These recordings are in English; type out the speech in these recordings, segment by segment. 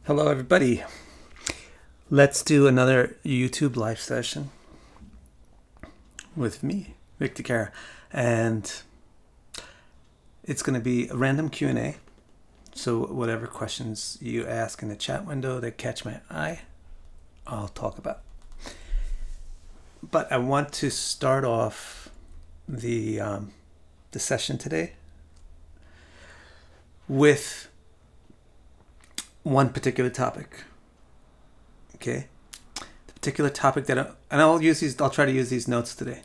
Hello, everybody. Let's do another YouTube live session with me, Victor, and it's going to be a random Q&A. So whatever questions you ask in the chat window that catch my eye, I'll talk about. But I want to start off the session today with one particular topic. Okay, the particular topic that I'll try to use these notes today.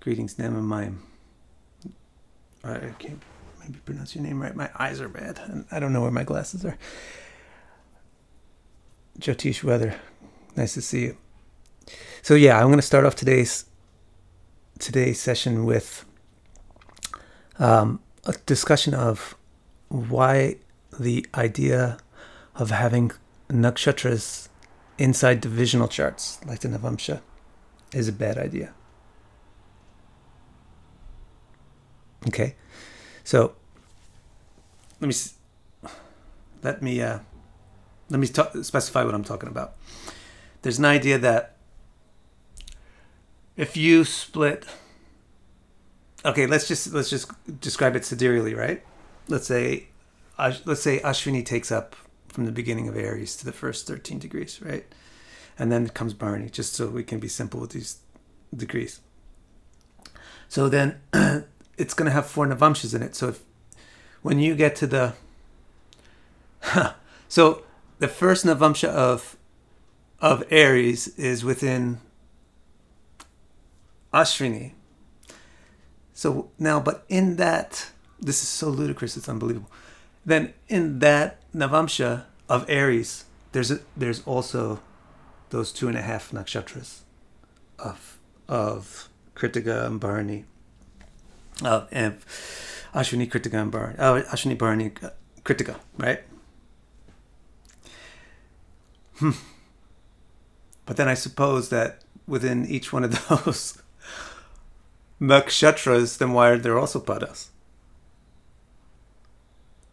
Greetings, navamsa. I can't maybe pronounce your name right. My eyes are bad, and I don't know where my glasses are. Jyotish Weather, nice to see you. So yeah, I'm going to start off today's session with a discussion of why the idea of having nakshatras inside divisional charts, like the navamsa, is a bad idea. Okay, so let me specify what I'm talking about. There's an idea that if you split, okay, let's just describe it sidereally, right? Let's say Ashwini takes up from the beginning of Aries to the first 13 degrees, right? And then comes Bharani, just so we can be simple with these degrees. So then it's going to have 4 navamshas in it. So when you get to the so the first navamsha of Aries is within Ashwini. So now, but in that, this is so ludicrous, it's unbelievable. Then in that navamsha of Aries, there's also those 2.5 nakshatras of Kritika and Bharani, and Ashwini, Kritika, and Bharani. Ashwini, Bharani, Kritika, right? But then I suppose that within each one of those nakshatras, then why are there also padas?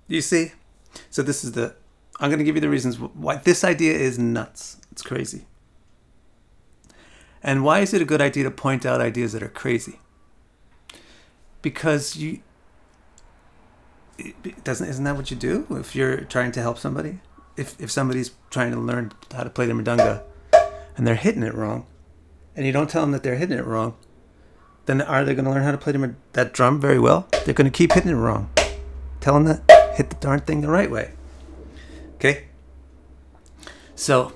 You see? So this is I'm going to give you the reasons why this idea is nuts. It's crazy. And why is it a good idea to point out ideas that are crazy? Because isn't that what you do if you're trying to help somebody? If somebody's trying to learn how to play the mridanga and they're hitting it wrong, and you don't tell them that they're hitting it wrong, then are they going to learn how to play that drum very well? They're going to keep hitting it wrong. Tell them that hit the darn thing the right way. Okay? So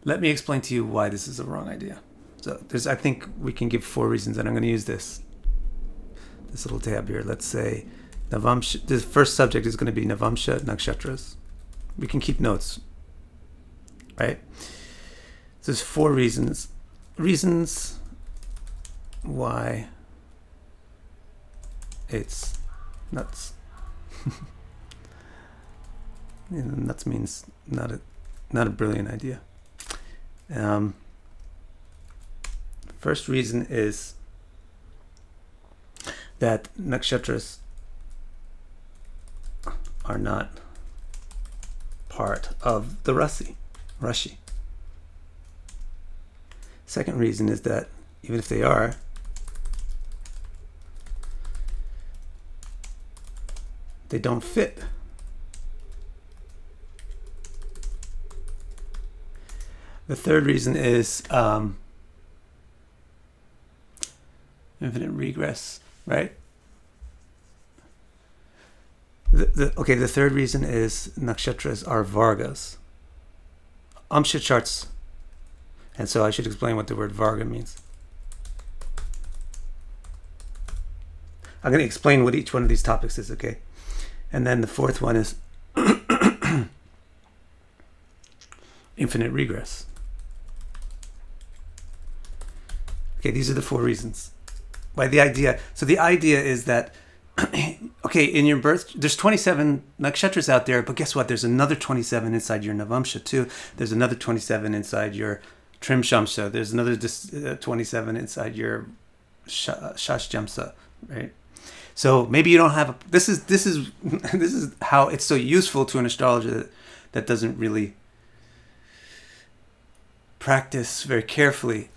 let me explain to you why this is a wrong idea. So I think we can give 4 reasons, and I'm going to use this little tab here. Let's say navamsha. The first subject is going to be navamsha nakshatras. We can keep notes, right? So there's 4 reasons why it's nuts. Nuts means not a brilliant idea. First reason is that nakshatras are not part of the Rashi. Second reason is that even if they are, they don't fit. The third reason is infinite regress, right? The third reason is nakshatras are Vargas. Amsha charts. And so I should explain what the word Varga means. I'm going to explain what each one of these topics is, okay? And then the fourth one is infinite regress. Okay, these are the 4 reasons why the idea. So the idea is that, okay, in your birth, there's 27 nakshatras out there, but guess what? There's another 27 inside your navamsha too. There's another 27 inside your trimshamsha. There's another 27 inside your shashjamsa, right? So maybe you don't have a, this is this is how it's so useful to an astrologer that doesn't really practice very carefully.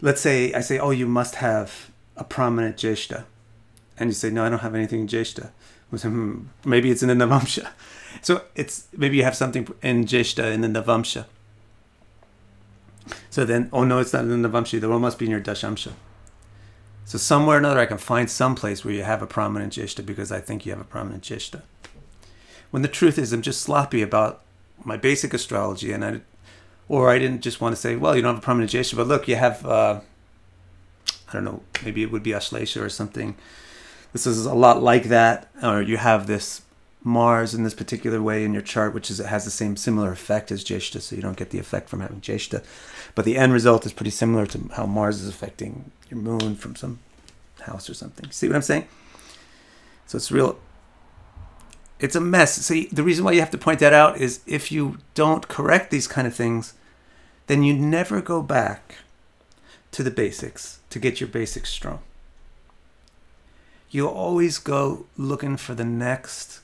Let's say I say, oh, you must have a prominent Jeshta, and you say, no, I don't have anything in Jeshta. Maybe it's in the navamsa. So it's maybe you have something in Jeshta in the navamsa. So then, oh no, it's not in the navamsa. The role must be in your dashamsa. So somewhere or another, I can find some place where you have a prominent Jeshta because I think you have a prominent Jeshta. When the truth is, I'm just sloppy about my basic astrology, and I didn't just want to say, well, you don't have a prominent Jeshta, but look, you have, I don't know, maybe it would be Ashlesha or something. This is a lot like that, or you have this Mars in this particular way in your chart, which is it has the same similar effect as Jeshta, so you don't get the effect from having Jeshta. But the end result is pretty similar to how Mars is affecting your moon from some house or something. See what I'm saying? So it's a mess. See, the reason why you have to point that out is if you don't correct these kind of things, then you never go back to the basics to get your basics strong. You always go looking for the next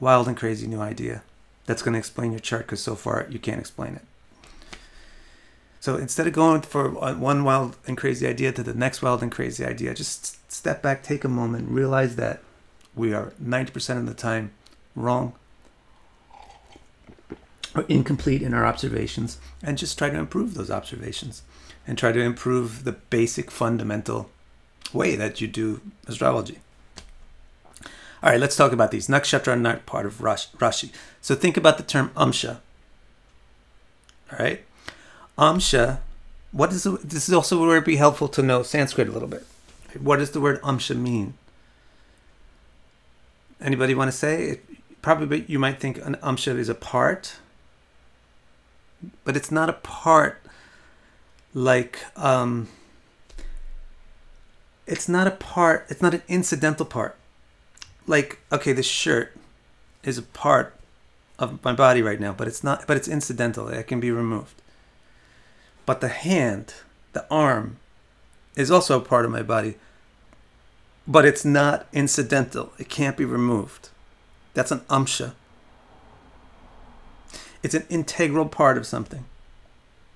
wild and crazy new idea that's going to explain your chart, because so far you can't explain it. So instead of going for one wild and crazy idea to the next wild and crazy idea, just step back, take a moment, realize that we are 90% of the time wrong or incomplete in our observations, and just try to improve those observations and try to improve the basic fundamental way that you do astrology. All right, let's talk about these. Nakshatra are not part of Rashi. So think about the term amsha. All right? Amsha, this is also where it'd be helpful to know Sanskrit a little bit. What does the word amsha mean? Anybody want to say? Probably you might think an amsha is a part, but it's not a part like, it's not an incidental part. Like, okay, this shirt is a part of my body right now, but it's incidental. It can be removed. But the hand, the arm, is also a part of my body, but it's not incidental. It can't be removed. That's an amsha. It's an integral part of something,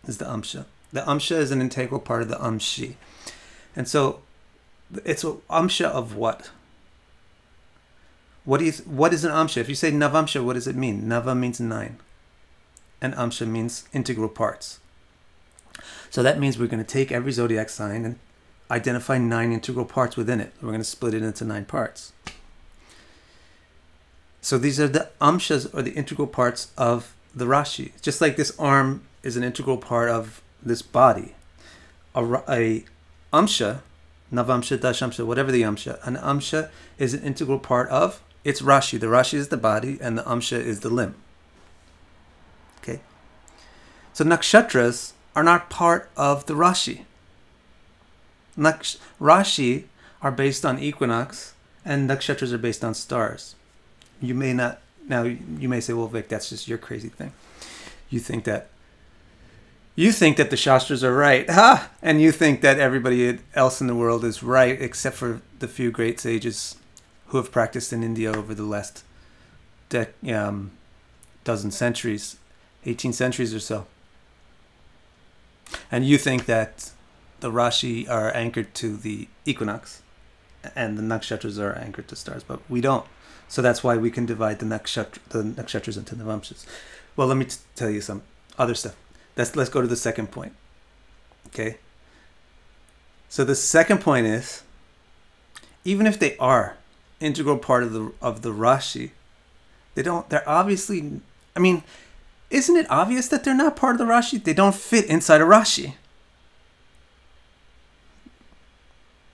is the amsha. The amsha is an integral part of the amshi. And so it's an amsha of what? What is an amsha? If you say navamsa, what does it mean? Nava means 9. And amsha means integral parts. So that means we're going to take every zodiac sign and identify 9 integral parts within it. We're going to split it into 9 parts. So these are the amshas, or the integral parts of the Rashi. Just like this arm is an integral part of this body. A amsha, navamsa, dashamsa, whatever the amsha, an amsha is an integral part of its Rashi. The Rashi is the body and the amsha is the limb. Okay? So nakshatras are not part of the Rashi. Rashi are based on equinox, and nakshatras are based on stars. You may not, now you may say, well, Vic, that's just your crazy thing. You think that the Shastras are right, and you think that everybody else in the world is right, except for the few great sages who have practiced in India over the last dozen centuries, 18 centuries or so. And you think that the Rashi are anchored to the equinox and the nakshatras are anchored to stars, but we don't. So that's why we can divide the nakshatras into navamsas. Well, let me tell you some other stuff. Let's go to the second point. Okay? So the second point is, even if they are integral part of the Rashi, they're obviously, I mean, isn't it obvious that they're not part of the Rashi? They don't fit inside a Rashi.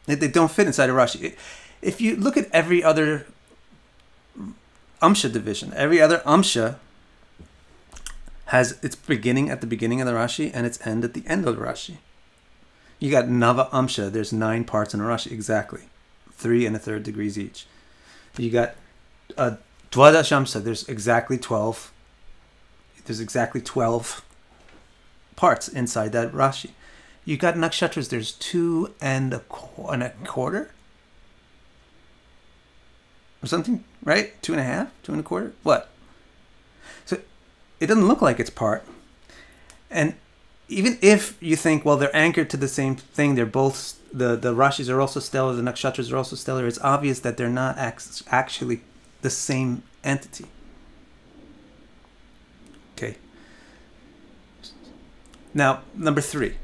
They don't fit inside a Rashi. If you look at every other amsha division, every other amsha has its beginning at the beginning of the Rashi and its end at the end of the Rashi. You got Nava Amsha, there's 9 parts in a Rashi, exactly. 3 1/3 degrees each. You got Dwadash Amsha, there's exactly 12. There's exactly 12 parts inside that Rashi. You got nakshatras, there's 2 1/4 or something, right? 2.5, 2.25. What? So it doesn't look like it's part. And even if you think, well, they're anchored to the same thing, they're both, the Rashis are also stellar, the nakshatras are also stellar, it's obvious that they're not actually the same entity. Okay. Now, number 3.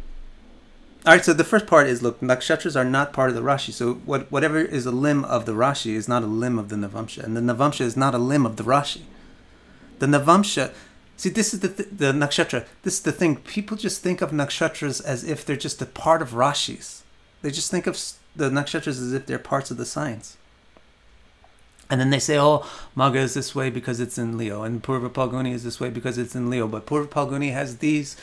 All right, so the first part is, look, nakshatras are not part of the Rashi. So whatever is a limb of the Rashi is not a limb of the navamsa. And the navamsa is not a limb of the Rashi. The navamsa, see, this is the nakshatra. This is the thing. People just think of nakshatras as if they're just a part of Rashis. They just think of the nakshatras as if they're parts of the signs. And then they say, oh, Maga is this way because it's in Leo. And Purva Palguni is this way because it's in Leo. But Purva Palguni has these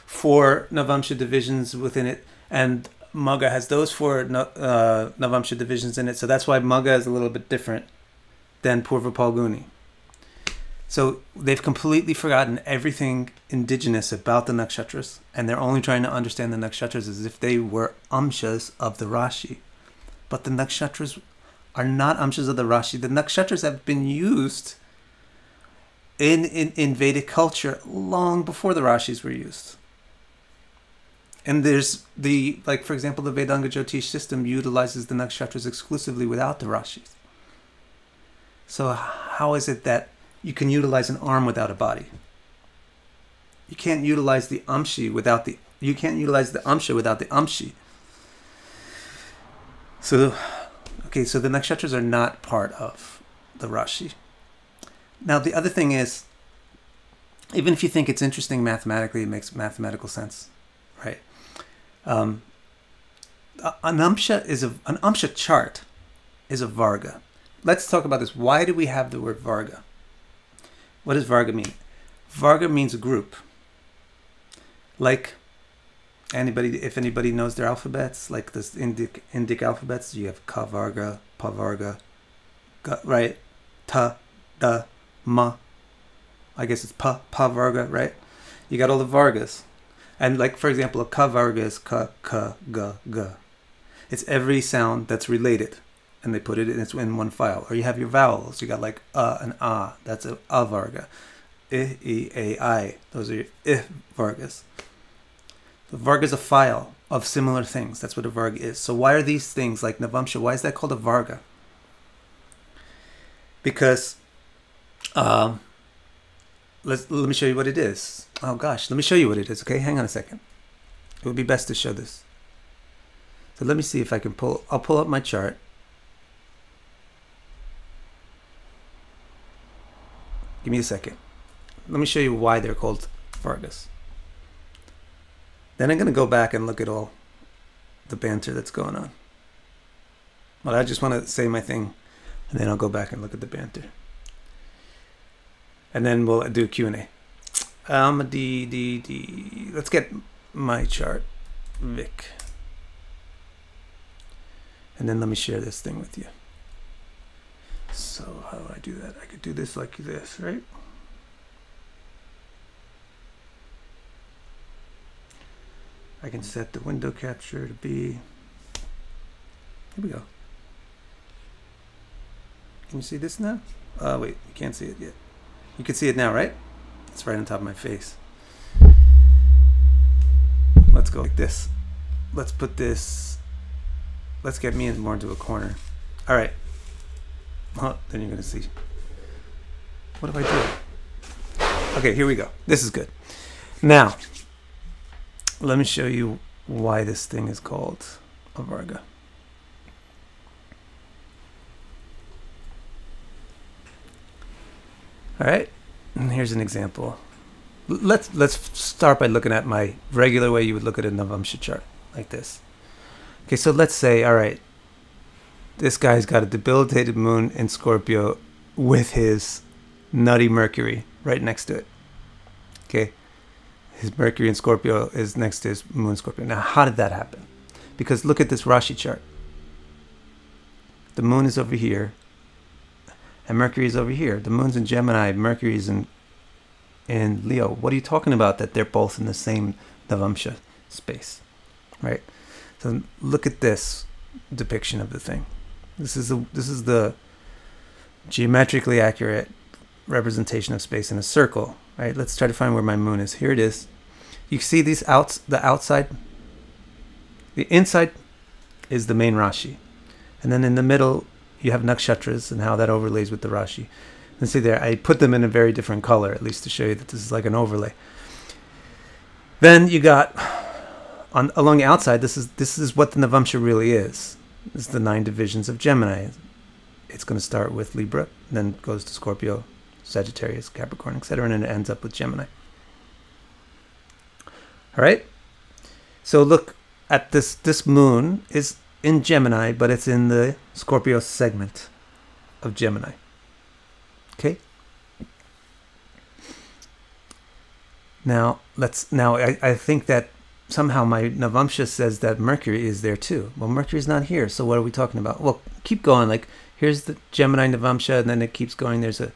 4 navamsa divisions within it. And Maga has those 4 navamsa divisions in it. So that's why Maga is a little bit different than Purva Palguni. So they've completely forgotten everything indigenous about the nakshatras, and they're only trying to understand the nakshatras as if they were amshas of the Rashi. But the nakshatras are not amshas of the Rashi. The nakshatras have been used in Vedic culture long before the Rashis were used. And there's like, for example, the Vedanga Jyotish system utilizes the nakshatras exclusively without the Rashis. So how is it that you can utilize an arm without a body? You can't utilize the amshi without the, you can't utilize the amsha without the amshi. So, okay, so the nakshatras are not part of the Rashi. Now, the other thing is, even if you think it's interesting mathematically, it makes mathematical sense, right? An amsha chart is a Varga. Let's talk about this. Why do we have the word Varga? What does Varga mean? Varga means a group. Like anybody, if anybody knows their alphabets, like this Indic alphabets, you have Ka Varga, Pa Varga, right? Ta, Da, Ma. I guess it's Pa Varga, right? You got all the Vargas. And like, for example, a Ka Varga is Ka, Ka, Ga, Ga. It's every sound that's related. And they put it in, it's in one file. Or you have your vowels. You got like and that's a Varga. I, A, I. Those are your Vargas. The Varga is a file of similar things. That's what a Varga is. So why are these things like navamsa? Why is that called a Varga? Because let me show you what it is. Oh gosh, let me show you what it is. Okay, hang on a second. It would be best to show this. So let me see if I can I'll pull up my chart. Give me a second. Let me show you why they're called Vargas. Then I'm going to go back and look at all the banter that's going on. But I just want to say my thing, and then I'll go back and look at the banter. And then we'll do Q&A. Let's get my chart, Vic. And then let me share this thing with you. So how do I do that? I could do this like this, right? I can set the window capture to be, here we go. Can you see this now? Oh wait, you can't see it yet. You can see it now, right? It's right on top of my face. Let's go like this. Let's put this, let's get me more into a corner. All right. Oh, then you're going to see. What do I do? Okay, here we go. This is good. Now, let me show you why this thing is called a Varga. All right, and here's an example. Let's start by looking at my regular way you would look at a navamsa chart, like this. Okay, so let's say, all right, this guy's got a debilitated moon in Scorpio with his nutty Mercury right next to it. Okay. His Mercury in Scorpio is next to his moon in Scorpio. Now, how did that happen? Because look at this Rashi chart. The moon is over here, and Mercury is over here. The moon's in Gemini, Mercury is in Leo. What are you talking about that they're both in the same navamsa space, right? So look at this depiction of the thing. This is the geometrically accurate representation of space in a circle, right? Let's try to find where my moon is. Here it is. You see these the outside, the inside is the main Rashi. And then in the middle, you have nakshatras and how that overlays with the Rashi. And see there, I put them in a very different color, at least to show you that this is like an overlay. Then you got, along the outside, this is what the navamsa really is. This is the 9 divisions of Gemini. It's going to start with Libra, then goes to Scorpio, Sagittarius, Capricorn, etc., and it ends up with Gemini. All right? So look at this moon is in Gemini, but it's in the Scorpio segment of Gemini. Okay? Now, I think that somehow my navamsa says that Mercury is there too. Well, Mercury's not here, so what are we talking about? Well, keep going. Like, here's the Gemini navamsa, and then it keeps going. There's a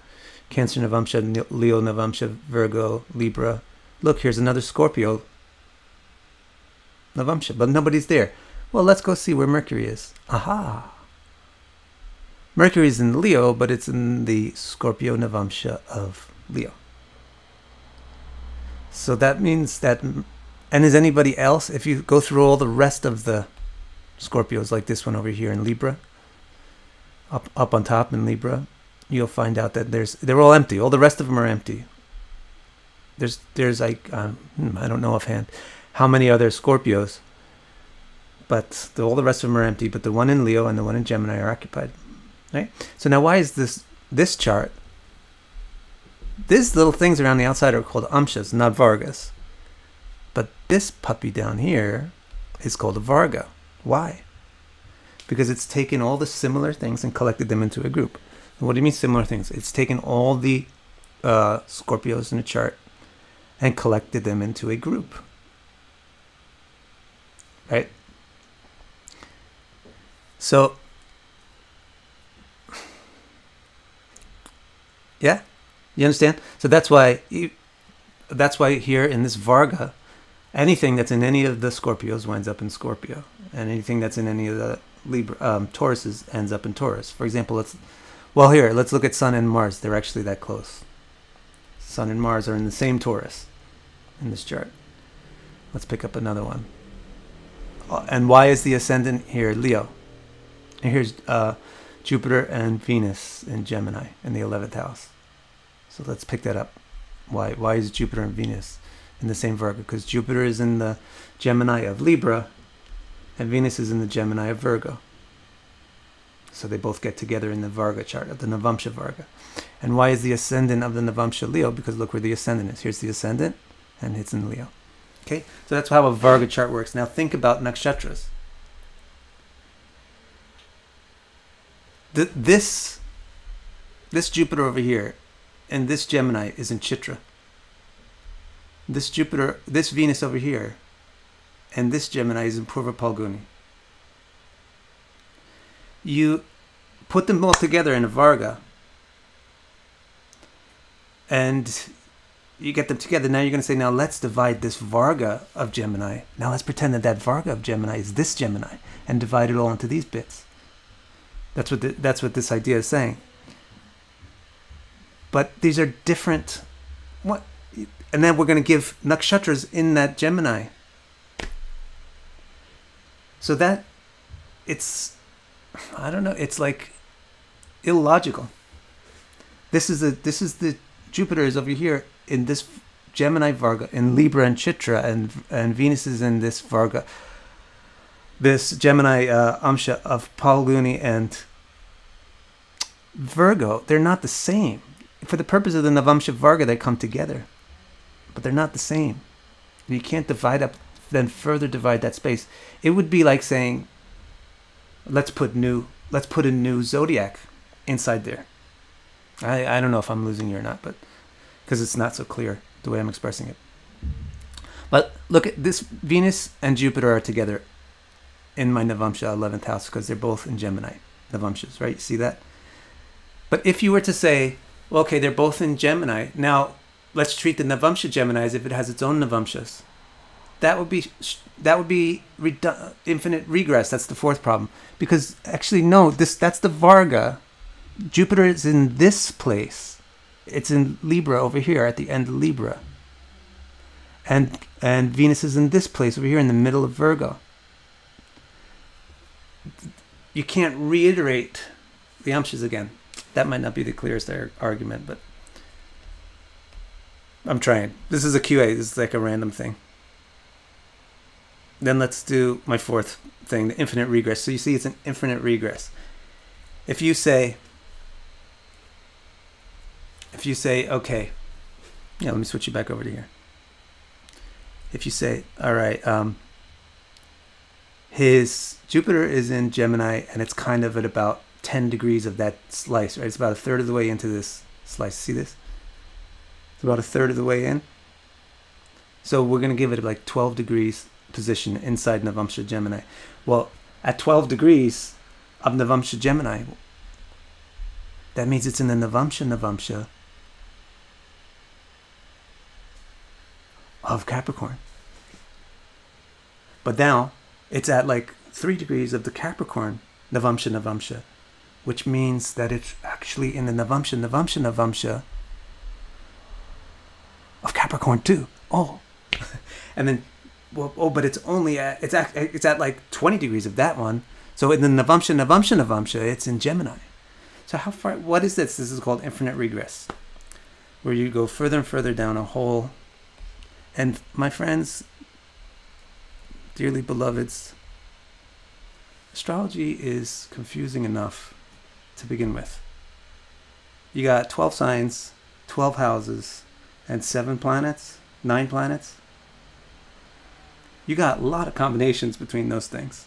Cancer navamsa, Leo navamsa, Virgo, Libra. Look, here's another Scorpio navamsa, but nobody's there. Well, let's go see where Mercury is. Aha! Mercury's in Leo, but it's in the Scorpio navamsa of Leo. So that means that, and is anybody else, if you go through all the rest of the Scorpios, like this one over here in Libra, up on top in Libra, you'll find out that they're all empty. All the rest of them are empty. There's like, I don't know offhand how many other Scorpios, but all the rest of them are empty, but the one in Leo and the one in Gemini are occupied. Right? So now why is this chart, these little things around the outside are called amshas, not Vargas. But this puppy down here is called a Varga. Why? Because it's taken all the similar things and collected them into a group. And what do you mean similar things? It's taken all the Scorpios in a chart and collected them into a group. Right? So, yeah, you understand? So that's why here in this Varga, anything that's in any of the Scorpios winds up in Scorpio, and anything that's in any of the Tauruses ends up in Taurus. For example, let's look at Sun and Mars. They're actually that close. Sun and Mars are in the same Taurus in this chart. Let's pick up another one. And why is the ascendant here Leo? And here's Jupiter and Venus in Gemini in the 11th house. So let's pick that up. Why is Jupiter and Venus in the same Virgo? Because Jupiter is in the Gemini of Libra and Venus is in the Gemini of Virgo. So they both get together in the Varga chart, of the Navamsa Varga. And why is the ascendant of the Navamsa Leo? Because look where the ascendant is. Here's the ascendant and it's in Leo. Okay, so that's how a Varga chart works. Now think about nakshatras. This Jupiter over here and this Gemini is in Chitra. This Venus over here and this Gemini is in Purva Palguni. You put them all together in a Varga and you get them together. Now you're going to say, now let's divide this Varga of Gemini. Now let's pretend that Varga of Gemini is this Gemini and divide it all into these bits. That's what this idea is saying. But these are different. What? And then we're going to give nakshatras in that Gemini. So that I don't know. It's like illogical. This is the Jupiter is over here in this Gemini Varga in Libra and Chitra, and Venus is in this Varga, this Gemini Amsha of Palguni and Virgo. They're not the same. For the purpose of the Navamsa Varga, they come together, but they're not the same. You can't divide up, then further divide that space. It would be like saying, let's put a new zodiac inside there. I don't know if I'm losing you or not, but because it's not so clear the way I'm expressing it. But look at this, Venus and Jupiter are together in my Navamsa 11th house because they're both in Gemini, Navamshas, right? You see that? But if you were to say, well, okay, they're both in Gemini, now let's treat the Navamsa Gemini as if it has its own Navamshas. That would be infinite regress. That's the fourth problem. Because actually, no, that's the Varga Jupiter is in this place. It's in Libra over here at the end of Libra. And Venus is in this place over here in the middle of Virgo. You can't reiterate the amshas again. That might not be the clearest argument, but I'm trying. This is a QA. This is like a random thing. Then let's do my fourth thing, the infinite regress. So you see it's an infinite regress. If you say, okay, yeah, let me switch you back over to here. If you say, all right, his Jupiter is in Gemini, and it's kind of at about 10 degrees of that slice, right? It's about a third of the way into this slice. See this? It's about a third of the way in. So we're going to give it like 12 degrees position inside Navamsa Gemini. Well, at 12 degrees of Navamsa Gemini, that means it's in the Navamsa of Capricorn. But now it's at like 3 degrees of the Capricorn Navamsa, which means that it's actually in the Navamsa of Capricorn too. Oh, and then, well, oh, but it's only at, it's at like 20 degrees of that one. So in the Navamsa, it's in Gemini. So how far, what is this? This is called infinite regress, where you go further and further down a hole. And my friends, dearly beloveds, astrology is confusing enough to begin with. You got 12 signs, 12 houses, and 7 planets, 9 planets. You got a lot of combinations between those things.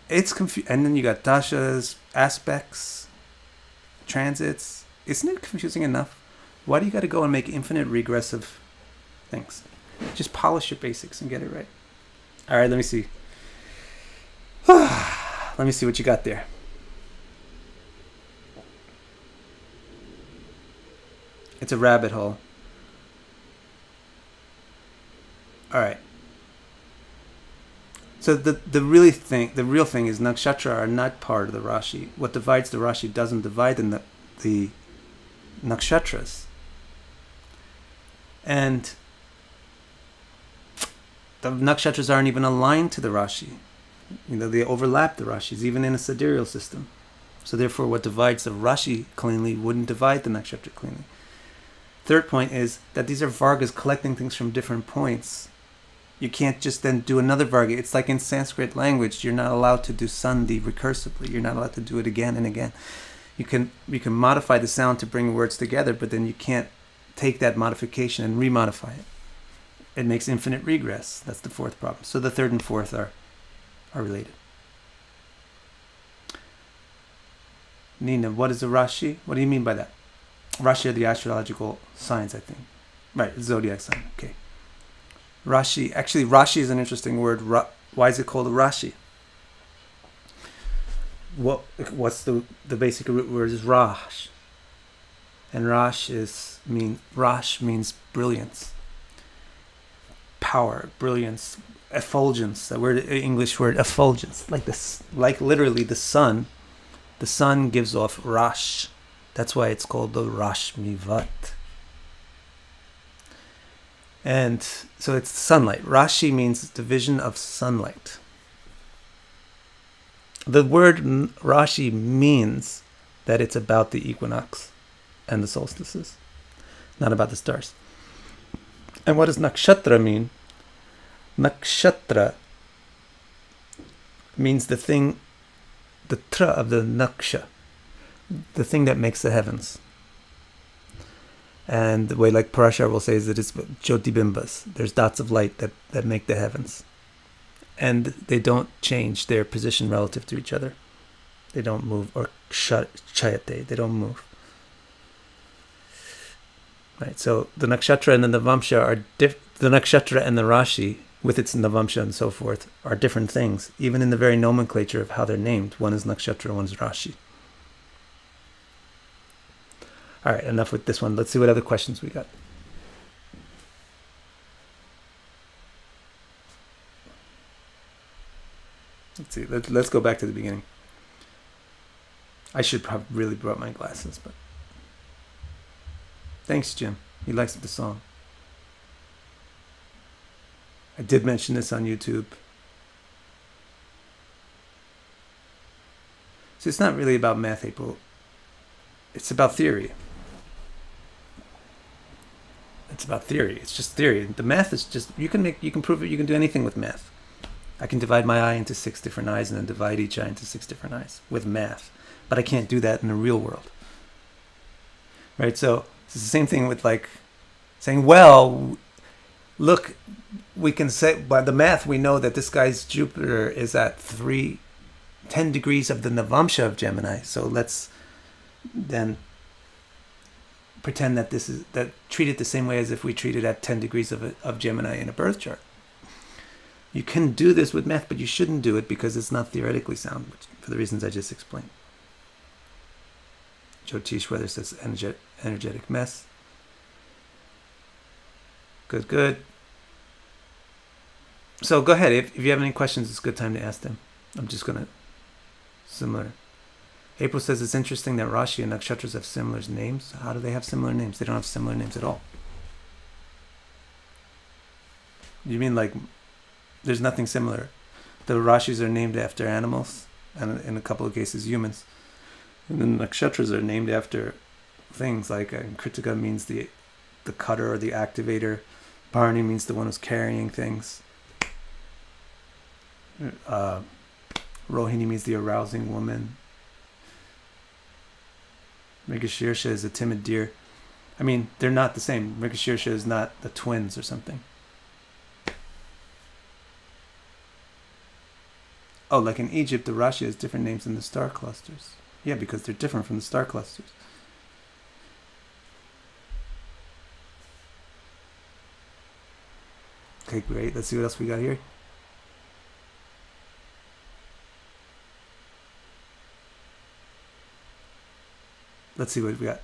It's confusing. And then you got dashas, aspects, transits. Isn't it confusing enough? Why do you got to go and make infinite regressive things? Just polish your basics and get it right. All right, let me see. Let me see what you got there. It's a rabbit hole. All right. So the real thing is nakshatra are not part of the Rashi. What divides the Rashi doesn't divide the nakshatras. And the nakshatras aren't even aligned to the Rashi. You know, they overlap the Rashis, even in a sidereal system. So therefore, what divides the Rashi cleanly wouldn't divide the nakshatra cleanly. Third point is that these are Vargas collecting things from different points. You can't just then do another Varga. It's like in Sanskrit language, you're not allowed to do sandhi recursively. You're not allowed to do it again and again. You can modify the sound to bring words together, but then you can't take that modification and remodify it. It makes infinite regress. That's the fourth problem. So the third and fourth are related. Nina, what is a Rashi? What do you mean by that? Rashi are the astrological signs, I think. Right, zodiac sign. Okay. Rashi. Actually, Rashi is an interesting word. Why is it called a Rashi? What's the basic root word is Rash. And Rash means brilliance, power, brilliance, effulgence. The word, English word, effulgence, like this, like literally the sun. The sun gives off Rash. That's why it's called the Rashmivat. And so it's sunlight. Rashi means division of sunlight. The word Rashi means that it's about the equinox and the solstices, not about the stars. And what does nakshatra mean? Nakshatra means the thing, the tra of the naksha, the thing that makes the heavens. And the way like Parashar will say is that it's jyotibimbas. There's dots of light that make the heavens. And they don't change their position relative to each other. They don't move, or chayate, they don't move. Right, so the nakshatra and the navamsa are the nakshatra and the Rashi, with its navamsa and so forth, are different things, even in the very nomenclature of how they're named. One is nakshatra, one is Rashi. All right, enough with this one. Let's see what other questions we got. Let's see. Let's go back to the beginning. I should probably really brought my glasses, but thanks, Jim. He likes the song. I did mention this on YouTube. So it's not really about math, April. It's about theory. It's about theory. It's just theory. The math is just, you can prove it. You can do anything with math. I can divide my eye into 6 different eyes and then divide each eye into 6 different eyes with math. But I can't do that in the real world. Right? So it's the same thing with like saying, well, look, we can say by the math we know that this guy's Jupiter is at 10 degrees of the navamsa of Gemini. So let's then pretend that treat it the same way as if we treated at 10 degrees of Gemini in a birth chart. You can do this with math, but you shouldn't do it because it's not theoretically sound, for the reasons I just explained. Jyotish Weather says energetic mess. Good, good. So go ahead. If you have any questions, it's a good time to ask them. I'm just going to... Similar. April says it's interesting that Rashi and nakshatras have similar names. How do they have similar names? They don't have similar names at all. You mean like there's nothing similar? The Rashis are named after animals, and in a couple of cases humans. And then nakshatras are named after things like Kritika means the cutter or the activator. Bharani means the one who's carrying things. Rohini means the arousing woman. Mrigashirsha is a timid deer. I mean, they're not the same. Mrigashirsha is not the twins or something. Oh, like in Egypt, the Rashi has different names than the star clusters. Yeah, because they're different from the star clusters. Okay, great. Let's see what else we got here. Let's see what we got.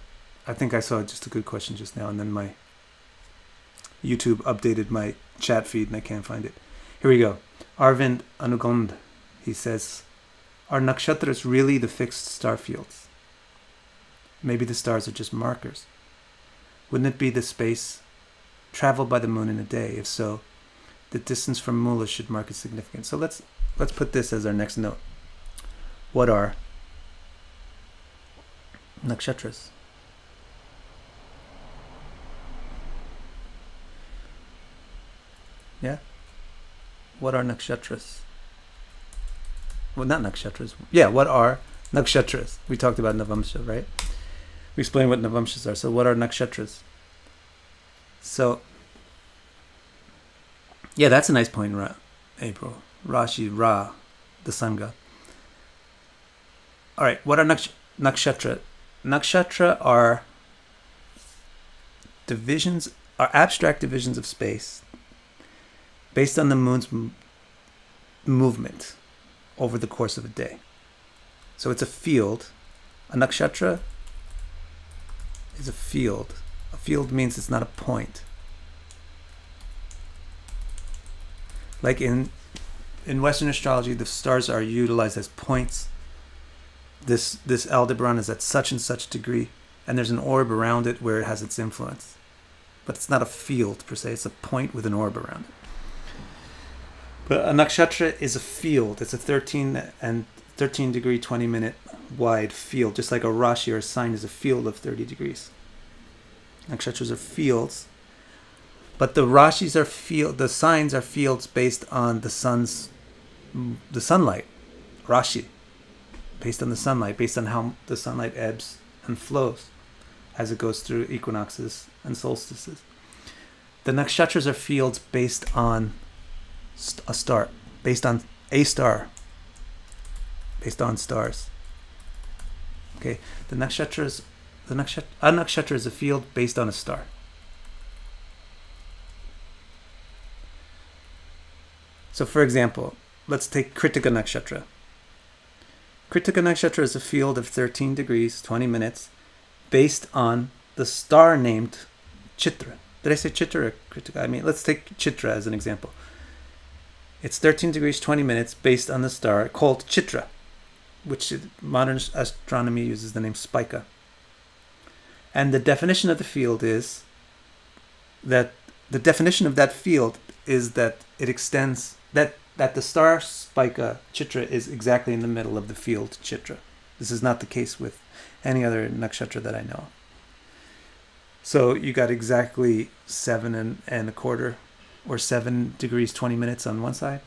I think I saw just a good question just now, and then my YouTube updated my chat feed, and I can't find it. Here we go. Arvind Anugond, he says, are nakshatras really the fixed star fields? Maybe the stars are just markers. Wouldn't it be the space traveled by the moon in a day? If so, the distance from Mula should mark its significance. So let's put this as our next note. What are nakshatras? Yeah? What are nakshatras? Well, not nakshatras. Yeah, what are nakshatras? We talked about navamsa, right? We explained what navamsas are. So what are nakshatras? So, yeah, that's a nice point, April. Rashi, Ra, the sun god. All right, what are nakshatra? Nakshatra are divisions, are abstract divisions of space based on the moon's movement over the course of a day. So it's a field. A nakshatra is a field. A field means it's not a point. Like in Western astrology, the stars are utilized as points. This Aldebaran is at such and such degree, and there's an orb around it where it has its influence. But it's not a field per se, it's a point with an orb around it. But a nakshatra is a field. It's a 13 degree, 20 minute wide field, just like a Rashi or a sign is a field of 30 degrees. Nakshatras are fields, but the Rashis are the signs are fields based on the sunlight. Rashi, based on the sunlight, based on how the sunlight ebbs and flows as it goes through equinoxes and solstices. The nakshatras are fields based on a star, based on a star, based on stars. Okay, a nakshatra is a field based on a star. So, for example, let's take Kritika nakshatra. Kritika nakshatra is a field of 13 degrees, 20 minutes, based on the star named Chitra. Did I say Chitra or Kritika? I mean, let's take Chitra as an example. It's 13 degrees, 20 minutes, based on the star called Chitra. which modern astronomy uses the name spica. And the definition of the field is that it extends, that the star spica chitra is exactly in the middle of the field chitra. This is not the case with any other nakshatra that I know of. So you got exactly 7 and a quarter, or 7 degrees 20 minutes on one side,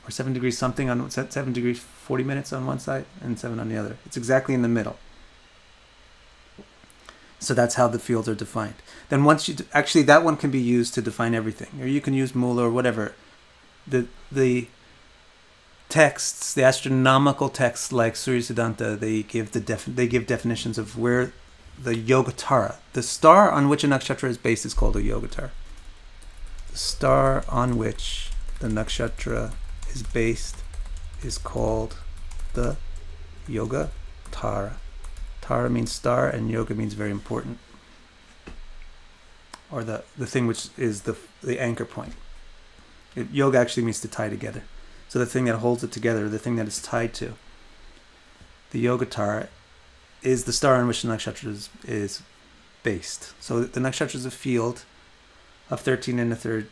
or 7 degrees something on 7 degrees 40 minutes on one side, and 7 on the other. It's exactly in the middle. So that's how the fields are defined. Then once you actually, that one can be used to define everything, or you can use mula or whatever. The texts, the astronomical texts like Surya Siddhanta, they give definitions of where the yogatara, the star on which a nakshatra is based, is called a yogatara. The star on which the nakshatra is based is called the yogatara. Tara means star, and yoga means very important, or the thing which is the anchor point. Yoga actually means to tie together. So the thing that holds it together, the thing that it's tied to, the yogatara, is the star on which the nakshatra is based. So the nakshatra is a field of 13 1/3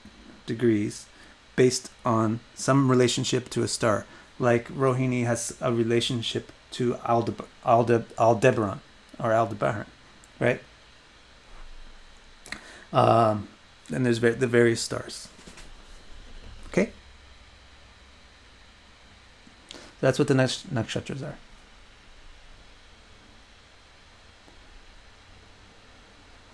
degrees based on some relationship to a star. Like Rohini has a relationship to Aldebaran, or Aldebaran, right? Then there's the various stars. Okay? That's what the nakshatras are.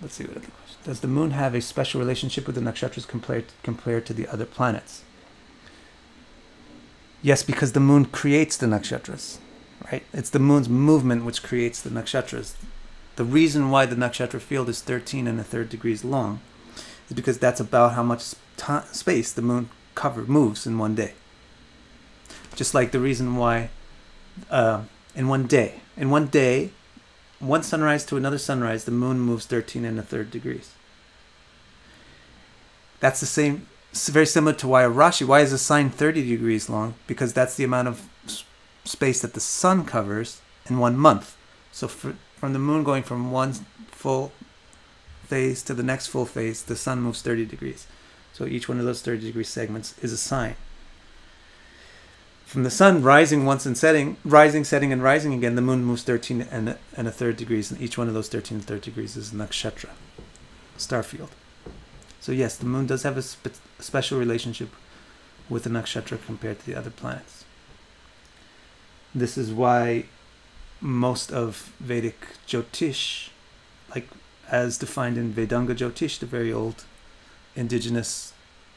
Let's see what other question. Does the moon have a special relationship with the nakshatras compared to the other planets? Yes, because the moon creates the nakshatras, right? It's the moon's movement which creates the nakshatras. The reason why the nakshatra field is 13 1/3 degrees long is because that's about how much space the moon moves in one day. Just like the reason why in one day, one sunrise to another sunrise, the moon moves 13 1/3 degrees. That's the same, very similar to why is a sign 30 degrees long? Because that's the amount of space that the sun covers in 1 month. So from the moon going from one full phase to the next full phase, the sun moves 30 degrees. So each one of those 30-degree segments is a sign. From the sun rising once and setting, setting, and rising again, the moon moves 13 1/3 degrees, and each one of those 13 1/3 degrees is a nakshatra, star field. So yes, the moon does have a special relationship with the nakshatra compared to the other planets. This is why most of Vedic Jyotish, like as defined in Vedanga Jyotish, the very old indigenous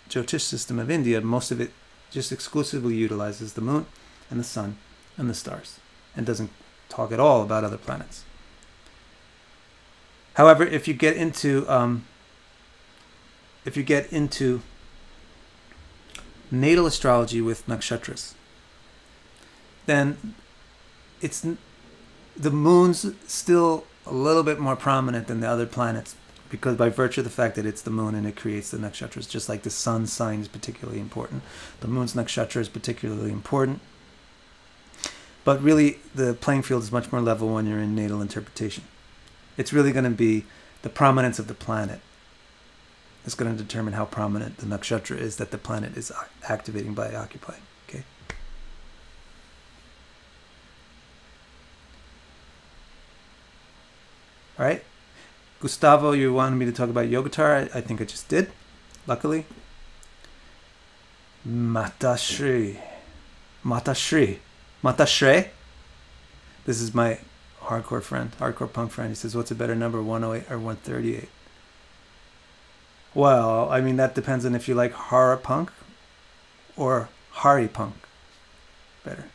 Jyotish system of India, most of it just exclusively utilizes the moon and the sun and the stars, and doesn't talk at all about other planets. However, if you get into natal astrology with nakshatras, then the moon's still a little bit more prominent than the other planets, because by virtue of the fact that it's the moon and it creates the nakshatras, just like the sun's sign is particularly important, the moon's nakshatra is particularly important. But really, the playing field is much more level when you're in natal interpretation. It's really going to be the prominence of the planet is going to determine how prominent the nakshatra is that the planet is activating by occupying. Okay. All right. Gustavo, you wanted me to talk about Yogatara. I think I just did, luckily. Matashri. This is my hardcore punk friend. He says, what's a better number, 108 or 138? Well, I mean, that depends on if you like horror punk or Hari punk better.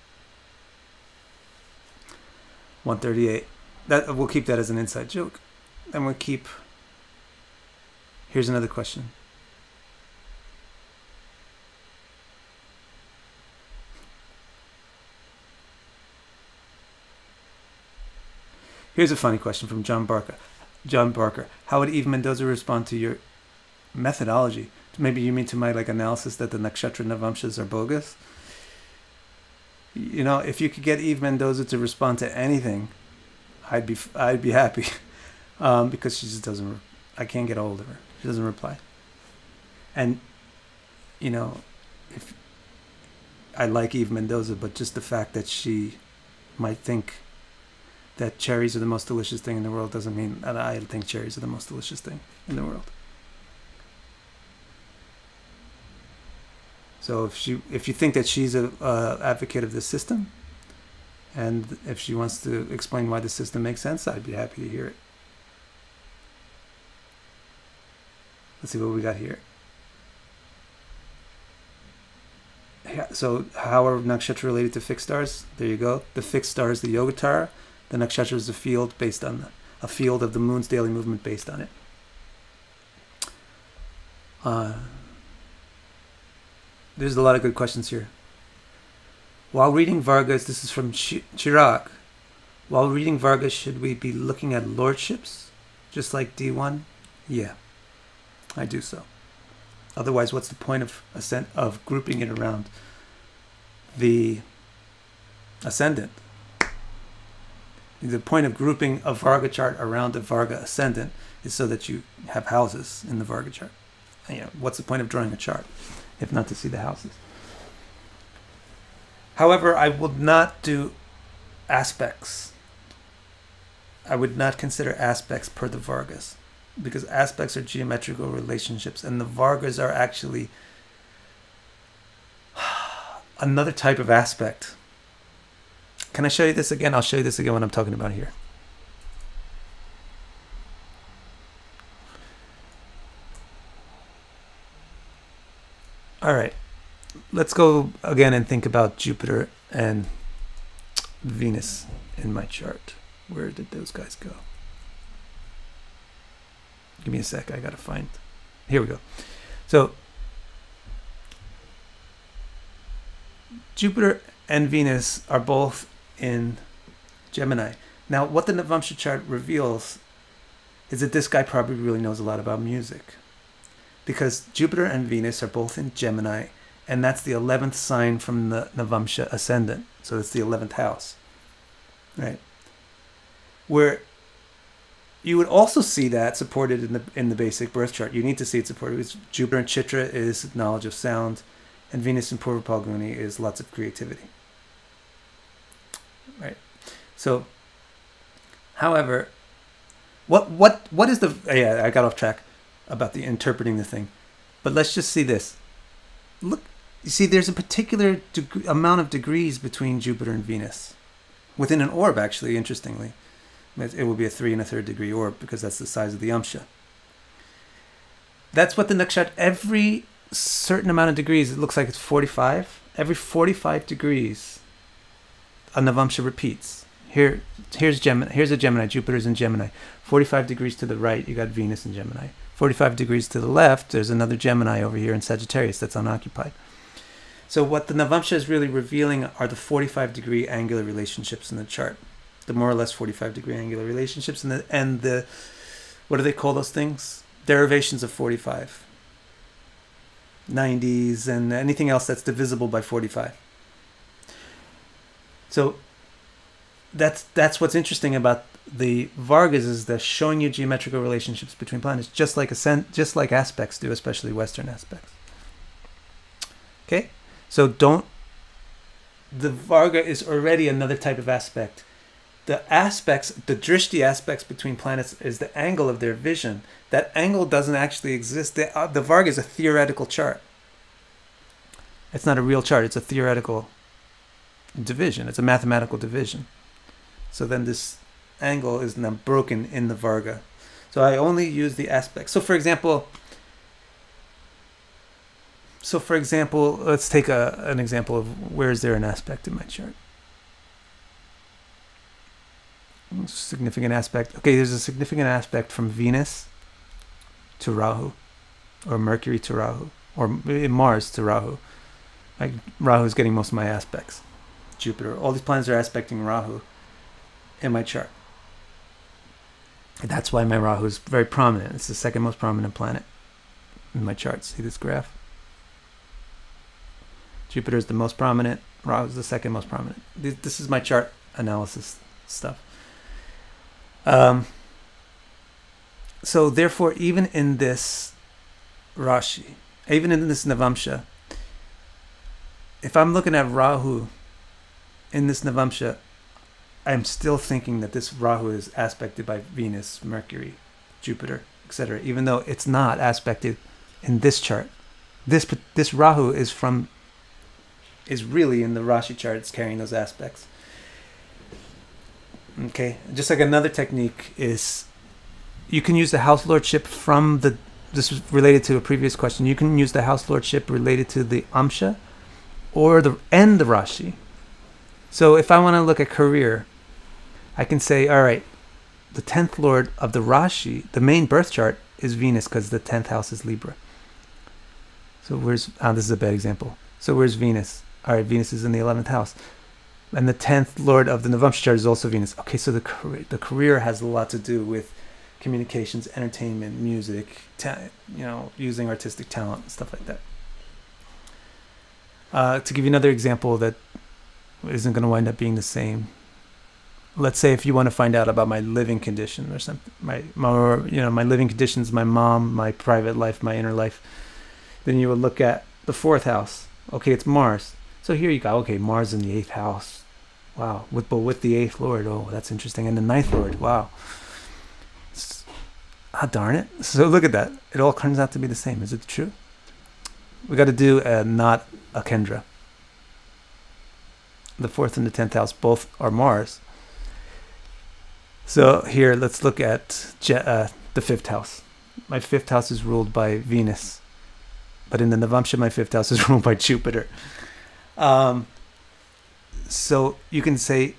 138. We'll keep that as an inside joke. And we'll keep... Here's another question. Here's a funny question from John Barker. How would Eve Mendoza respond to your methodology? Maybe you mean to my analysis that the nakshatra navamsas are bogus? You know, if you could get Eve Mendoza to respond to anything, I'd be happy, because she just doesn't. I can't get a hold of her. She doesn't reply. And you know, if I like Eve Mendoza, but just the fact that she might think that cherries are the most delicious thing in the world doesn't mean that I think cherries are the most delicious thing in the world. So if you think that she's a advocate of the system, and if she wants to explain why the system makes sense, I'd be happy to hear it. Let's see what we got here. Yeah, so how are nakshatras related to fixed stars? There you go. The fixed star is the Yogatara. The nakshatra is a field based on a field of the moon's daily movement based on it. There's a lot of good questions here. While reading Vargas, this is from Chirag. While reading Vargas, should we be looking at lordships, just like D1? Yeah, I do so. Otherwise, what's the point of grouping it around the ascendant? The point of grouping a Varga chart around a Varga ascendant is so that you have houses in the Varga chart. And, you know, what's the point of drawing a chart if not to see the houses? However, I would not do aspects. I would not consider aspects per the Vargas, because aspects are geometrical relationships, and the Vargas are actually another type of aspect. Can I show you this again? I'll show you this again what I'm talking about here. All right, let's go again and think about Jupiter and Venus in my chart. Where did those guys go? Give me a sec, I gotta find. Here we go. So Jupiter and Venus are both in Gemini. Now, what the navamsa chart reveals is that this guy probably really knows a lot about music, because Jupiter and Venus are both in Gemini, and that's the 11th sign from the navamsa ascendant. So it's the 11th house, right? Where you would also see that supported in the basic birth chart. You need to see it supported because Jupiter in Chitra is knowledge of sound, and Venus in Purva Palguni is lots of creativity. Right. So, however, what is the? Yeah, I got off track about the interpreting the thing, but let's just see this. Look, you see, there's a particular amount of degrees between Jupiter and Venus within an orb. Actually, interestingly, it will be a 3 1/3 degree orb because that's the size of the Amsha. That's what the nakshatra. Every certain amount of degrees, it looks like it's 45. Every 45 degrees, a navamsa repeats. Here's Gemini. Here's a Gemini. Jupiter's in Gemini. 45 degrees to the right, you got Venus in Gemini. 45 degrees to the left, there's another Gemini over here in Sagittarius that's unoccupied. So what the navamsa is really revealing are the 45-degree angular relationships in the chart. The more or less 45-degree angular relationships and the what do they call those things? Derivations of 45. 90s and anything else that's divisible by 45. So that's what's interesting about the Vargas, is they're showing you geometrical relationships between planets, just like aspects do, especially Western aspects. Okay, so the Varga is already another type of aspect. The drishti aspects between planets is the angle of their vision. That angle doesn't actually exist. The Varga is a theoretical chart. It's not a real chart. It's a theoretical division. It's a mathematical division. So then this angle is now broken in the Varga. So I only use the aspects. So for example, let's take an example of where is there an aspect in my chart. Significant aspect. Okay, there's a significant aspect from Venus to Rahu, or Mercury to Rahu, or Mars to Rahu. Like Rahu is getting most of my aspects. Jupiter, all these planets are aspecting Rahu in my chart. That's why my Rahu is very prominent. It's the second most prominent planet in my chart. See this graph? Jupiter is the most prominent, Rahu is the second most prominent. This is my chart analysis stuff. So therefore, even in this Rashi, even in this navamsa, if I'm looking at Rahu in this navamsa, I'm still thinking that this Rahu is aspected by Venus, Mercury, Jupiter, etc. Even though it's not aspected in this chart. This Rahu is really in the Rashi chart. It's carrying those aspects. Okay, just like another technique is, you can use the house lordship from the. This was related to a previous question. You can use the house lordship related to the amsha, or the Rashi. So if I want to look at career, I can say, all right, the 10th lord of the Rashi, the main birth chart, is Venus, because the 10th house is Libra. So this is a bad example. So where's Venus? All right, Venus is in the 11th house. And the 10th lord of the navamsa chart is also Venus. Okay, so the career has a lot to do with communications, entertainment, music, using artistic talent and stuff like that. To give you another example that isn't going to wind up being the same. Let's say if you want to find out about my living condition or something, my living conditions, my mom, my private life, my inner life, then you would look at the 4th house. Okay, it's Mars. So here you go. Okay, Mars in the 8th house. Wow. With the 8th lord. Oh, that's interesting. And the 9th lord. Wow. Darn it. So look at that. It all turns out to be the same. Is it true? We got to do not a Kendra. The 4th and the 10th house both are Mars. So here, let's look at the 5th house. My 5th house is ruled by Venus. But in the navamsa, my 5th house is ruled by Jupiter. So you can say,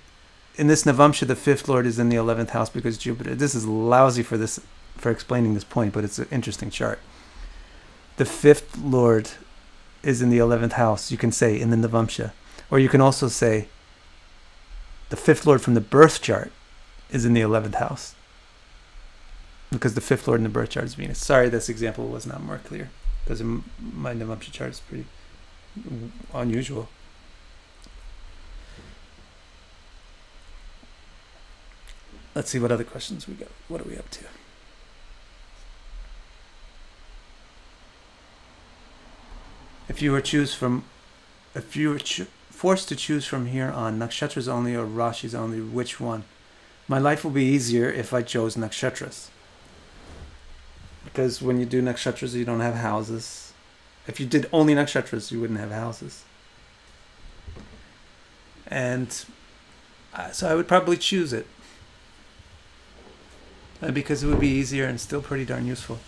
in this navamsa, the 5th lord is in the 11th house because Jupiter. This is lousy for explaining this point, but it's an interesting chart. The 5th lord is in the 11th house, you can say, in the navamsa. Or you can also say, the 5th lord from the birth chart is in the 11th house, because the 5th lord in the birth chart is Venus. Sorry, this example was not more clear, because my navamsa chart is pretty unusual. Let's see what other questions we got. What are we up to? If you were forced to choose from here on nakshatras only or rashis only, which one? My life will be easier if I chose nakshatras. Because when you do nakshatras, you don't have houses. If you did only nakshatras, you wouldn't have houses. And so I would probably choose it. Because it would be easier and still pretty darn useful.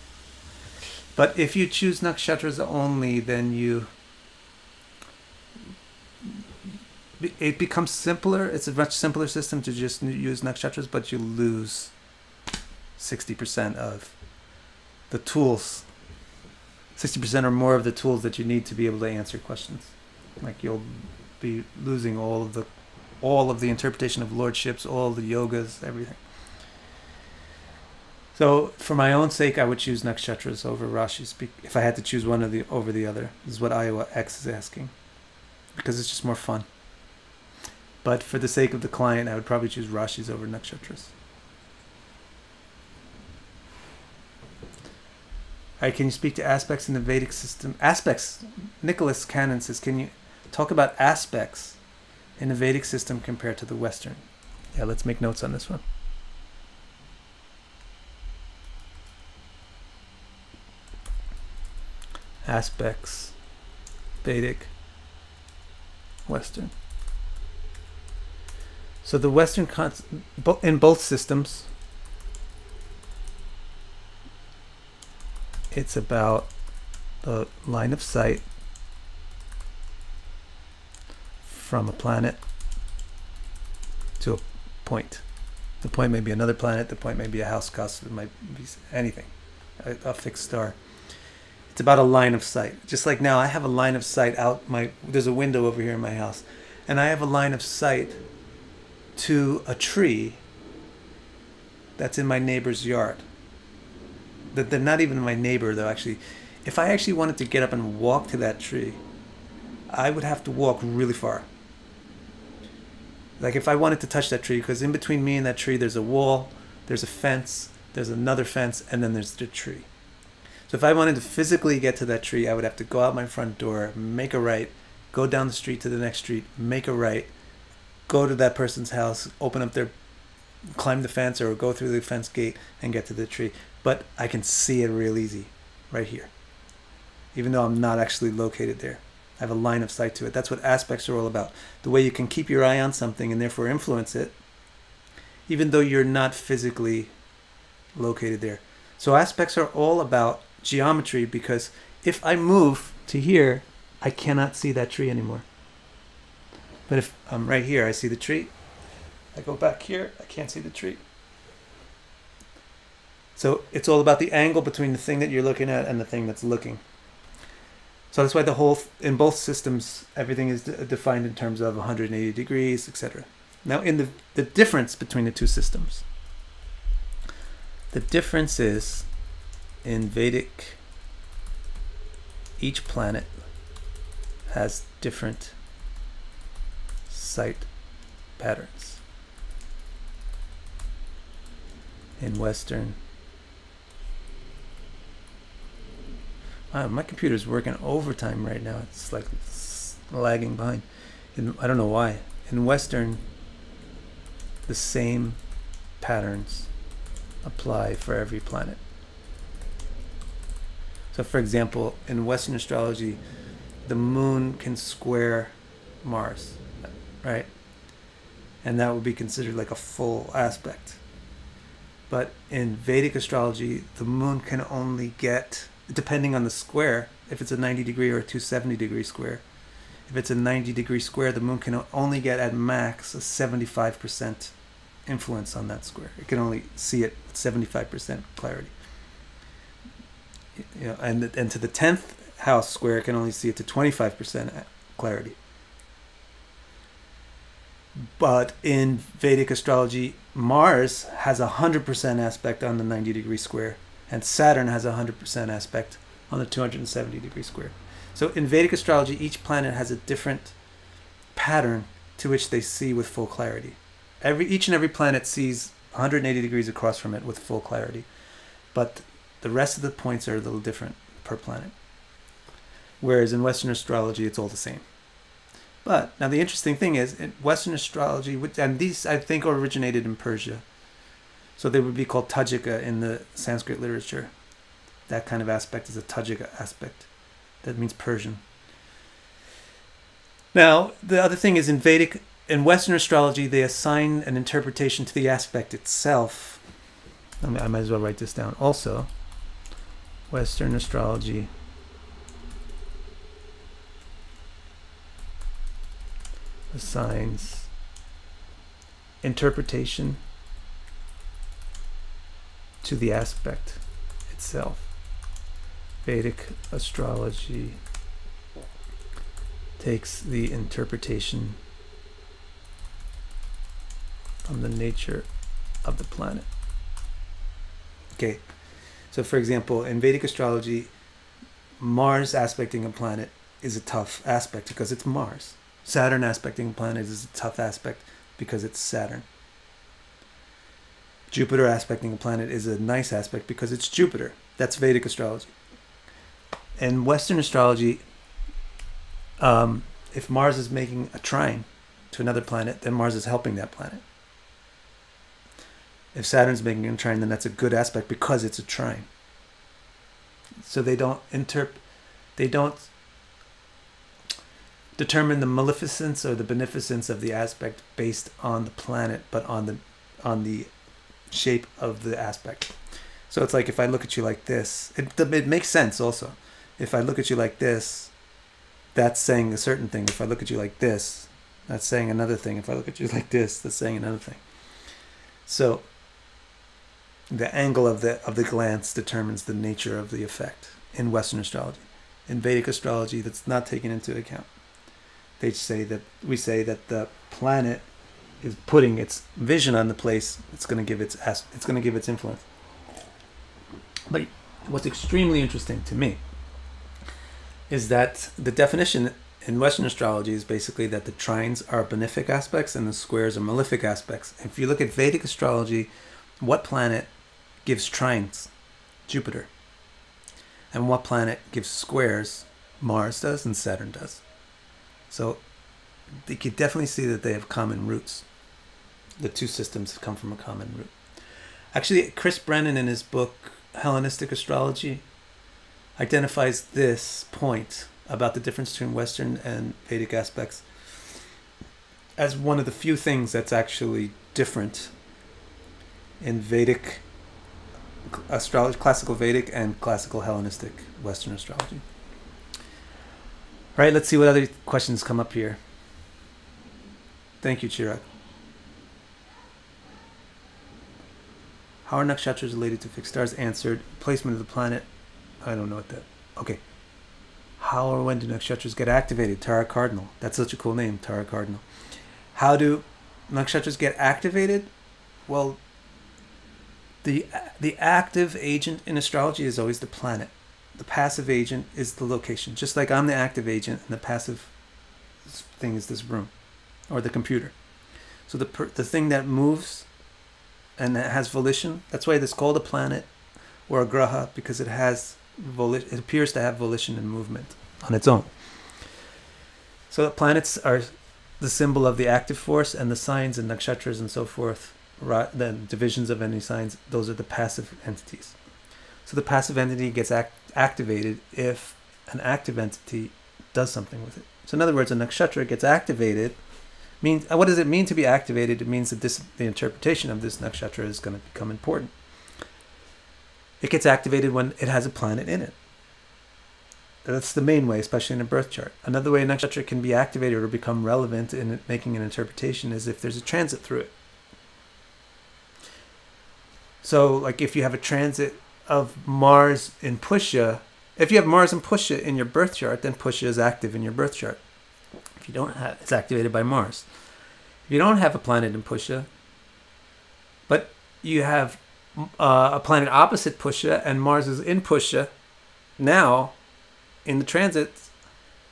But if you choose nakshatras only, then it becomes simpler. It's a much simpler system to just use nakshatras, but you lose 60% of the tools, 60% or more of the tools that you need to be able to answer questions. Like you'll be losing all of the interpretation of lordships, all the yogas, everything. So, for my own sake, I would choose nakshatras over rashis if I had to choose one over the other. This is what Iowa X is asking, because it's just more fun. But for the sake of the client, I would probably choose rashis over nakshatras. All right, can you speak to aspects in the Vedic system? Aspects. Nicholas Cannon says, can you talk about aspects in the Vedic system compared to the Western? Yeah, let's make notes on this one. Aspects, Vedic, Western. So the Western, in both systems, it's about the line of sight from a planet to a point. The point may be another planet, the point may be a house cusp, it might be anything, a fixed star. It's about a line of sight. Just like now, I have a line of sight out there's a window over here in my house, and I have a line of sight to a tree that's in my neighbor's yard. They're not even my neighbor, though. Actually, if I actually wanted to get up and walk to that tree, I would have to walk really far. Like if I wanted to touch that tree, because in between me and that tree there's a wall, there's a fence, there's another fence, and then there's the tree. So if I wanted to physically get to that tree, I would have to go out my front door, make a right, go down the street to the next street, make a right, go to that person's house, open up their, climb the fence or go through the fence gate and get to the tree. But I can see it real easy right here, even though I'm not actually located there. I have a line of sight to it. That's what aspects are all about. The way you can keep your eye on something and therefore influence it, even though you're not physically located there. So aspects are all about geometry, because if I move to here, I cannot see that tree anymore. But if I'm right here, I see the tree. I go back here, I can't see the tree. So it's all about the angle between the thing that you're looking at and the thing that's looking. So that's why the whole, in both systems, everything is defined in terms of 180 degrees, etc. Now, in the difference between the two systems, the difference is in Vedic, each planet has different sight patterns. In Western, wow, my computer's working overtime right now. It's like lagging behind. I don't know why. In Western, the same patterns apply for every planet. So for example, in Western astrology, the moon can square Mars, right? And that would be considered like a full aspect. But in Vedic astrology, the moon can only get, depending on the square, if it's a 90 degree or a 270 degree square. If it's a 90 degree square, the moon can only get at max a 75% influence on that square. It can only see it with 75% clarity. You know, and to the 10th house square, it can only see it to 25% clarity. But in Vedic astrology, Mars has a 100% aspect on the 90 degree square, and Saturn has a 100% aspect on the 270 degree square. So in Vedic astrology, each planet has a different pattern to which they see with full clarity. Each and every planet sees 180 degrees across from it with full clarity. But the rest of the points are a little different per planet. Whereas in Western astrology, it's all the same. But now the interesting thing is, in Western astrology, and these I think originated in Persia. So they would be called Tajika in the Sanskrit literature. That kind of aspect is a Tajika aspect. That means Persian. Now, the other thing is in Western astrology, they assign an interpretation to the aspect itself. I might as well write this down. Also, Western astrology assigns interpretation to the aspect itself. Vedic astrology takes the interpretation from the nature of the planet. Okay, so for example, in Vedic astrology, Mars aspecting a planet is a tough aspect because it's Mars. Saturn aspecting a planet is a tough aspect because it's Saturn. Jupiter aspecting a planet is a nice aspect because it's Jupiter. That's Vedic astrology. In Western astrology, if Mars is making a trine to another planet, then Mars is helping that planet. If Saturn's making a trine, then that's a good aspect because it's a trine. So they don't determine the maleficence or the beneficence of the aspect based on the planet, but on the shape of the aspect. So it's like if I look at you like this, it makes sense also. If I look at you like this, that's saying a certain thing. If I look at you like this, that's saying another thing. If I look at you like this, that's saying another thing. So the angle of the glance determines the nature of the effect in Western astrology. In Vedic astrology, that's not taken into account. We say that the planet is putting its vision on the place. It's going to give its influence. But what's extremely interesting to me is that the definition in Western astrology is basically that the trines are benefic aspects and the squares are malefic aspects. If you look at Vedic astrology, what planet gives trines? Jupiter. And what planet gives squares? Mars does and Saturn does. So you could definitely see that they have common roots. The two systems come from a common root. Actually, Chris Brennan in his book Hellenistic Astrology identifies this point about the difference between Western and Vedic aspects as one of the few things that's actually different in Vedic astrology, classical Vedic and classical Hellenistic Western astrology. All right, let's see what other questions come up here. Thank you, Chirag. How are nakshatras related to fixed stars? Answered. Placement of the planet. I don't know what that. Okay. How or when do nakshatras get activated? Tara Cardinal. That's such a cool name, Tara Cardinal. How do nakshatras get activated? Well, the active agent in astrology is always the planet. The passive agent is the location. Just like I'm the active agent and the passive thing is this room or the computer. So the thing that moves and that has volition, that's why it's called a planet or a graha, because it has it appears to have volition and movement on its own. So the planets are the symbol of the active force, and the signs and nakshatras and so forth, the divisions of any signs, those are the passive entities. So the passive entity gets activated if an active entity does something with it. So in other words, a nakshatra gets activated. Means what does it mean to be activated? It means that the interpretation of this nakshatra is going to become important. It gets activated when it has a planet in it. That's the main way, especially in a birth chart. Another way a nakshatra can be activated or become relevant in making an interpretation is if there's a transit through it. So, like if you have a transit of Mars in Pusha, if you have Mars in Pusha in your birth chart, then Pusha is active in your birth chart. If you don't have, it's activated by Mars. If you don't have a planet in Pusha, but you have a planet opposite Pusha and Mars is in Pusha now in the transit,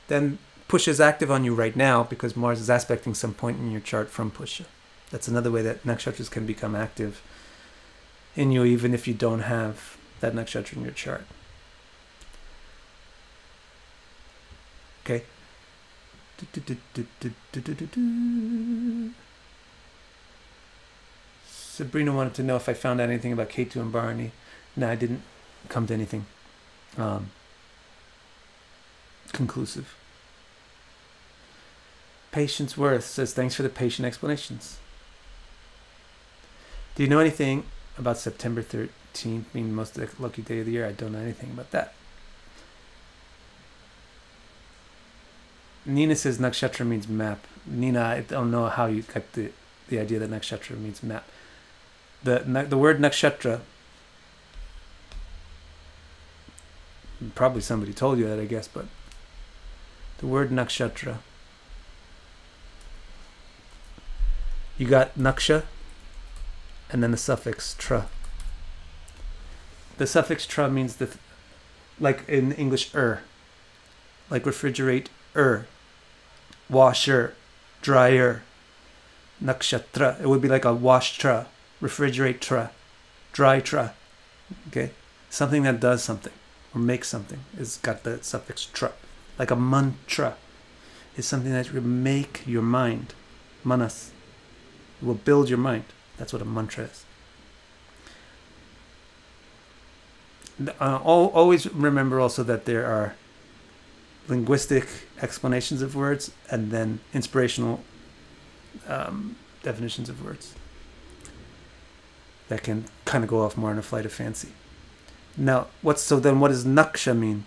then Pusha is active on you right now because Mars is aspecting some point in your chart from Pusha. That's another way that nakshatras can become active in you even if you don't have that nakshatra in your chart. Okay. Sabrina wanted to know if I found out anything about Ketu and Bharani. No, I didn't come to anything conclusive. Patience Worth says, thanks for the patient explanations. Do you know anything about September 13th being the most lucky day of the year? I don't know anything about that. Nina says nakshatra means map. Nina, I don't know how you got the idea that nakshatra means map. The word nakshatra, probably somebody told you that, I guess, but the word nakshatra, you got naksha and then the suffix tra. The suffix tra means like in English like refrigerate washer, dryer, nakshatra. It would be like a wash tra, refrigerate tra, dry tra. Okay, something that does something or makes something is got the suffix tra. Like a mantra is something that will make your mind, manas. It will build your mind. That's what a mantra is. Always remember also that there are linguistic explanations of words and then inspirational definitions of words that can kind of go off more on a flight of fancy. Now, so then what does naksha mean?